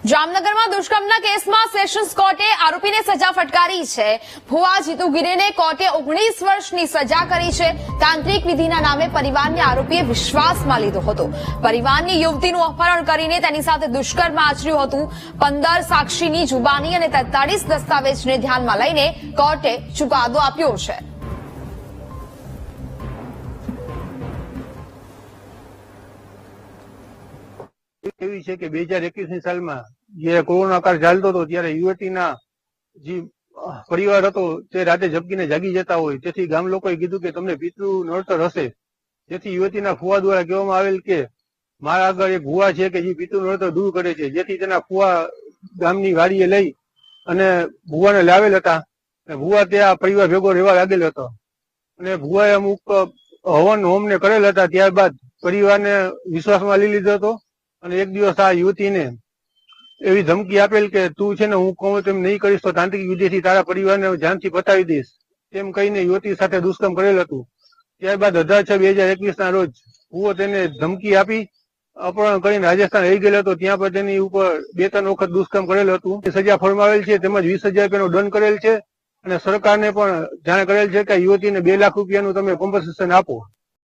જામનગરમાં દુષ્કર્મના કેસમાં સેશન્સ કોર્ટે આરોપીને સજા ફટકારી છે। ભુવા જીતુ ગિરેને કોર્ટે 19 વર્ષની સજા કરી છે। તાંત્રિક વિધિના નામે પરિવારને આરોપીએ વિશ્વાસમાં લીધો હતો। પરિવારની યુવતીનું અપહરણ કરીને તેની સાથે દુષ્કર્મ આચર્યું હતું। 15 સાક્ષીની જુબાની અને 43 દસ્તાવેજને ધ્યાનમાં લઈને કોર્ટે ચુકાદો આપ્યો છે। એવી છે કે 2021ની સાલમાં જયારે કોરોના કાળ ચાલતો હતો ત્યારે યુવતીના જે પરિવાર હતો તે રાતે ઝબકીને જાગી જતા હોય, તેથી ગામ લોકોએ કીધું કે તમને પિતૃ નડતર હશે। જેથી યુવતીના ફુવા દ્વારા કહેવામાં આવેલ કે મારા આગળ એક ભુવા છે કે જે પિતૃ નડતર દૂર કરે છે। જેથી તેના ફુવા ગામની વાડીએ લઈ અને ભુવાને લાવેલ હતા। ભુવા ત્યાં પરિવાર ભેગો રહેવા લાગેલ હતો અને ભુવાએ અમુક હવન હોમને કરેલ હતા। ત્યારબાદ પરિવારને વિશ્વાસમાં લઈ લીધો હતો અને એક દિવસ આ યુવતીને એવી ધમકી આપેલ કે તું છે ને હું કહું તેમ નહીં કરીશ તો તાંત્રિક વિધિથી તારા પરિવારને જાનથી પતાવી દઈશ, તેમ કહીને યુવતી સાથે દુષ્કર્મ કરેલ હતું। ત્યારબાદ 18/6/2021ના રોજ ભુવો તેને ધમકી આપી અપહરણ કરીને રાજસ્થાન રહી ગયેલો હતો। ત્યાં પર તેની ઉપર 2-3 વખત દુષ્કર્મ કરેલ હતું। સજા ફરમાવેલ છે, તેમજ 20,000 રૂપિયાનો દંડ કરેલ છે અને સરકારને પણ જાણ કરેલ છે કે યુવતીને 2 લાખ રૂપિયાનું તમે કોમ્પન્સેશન આપો।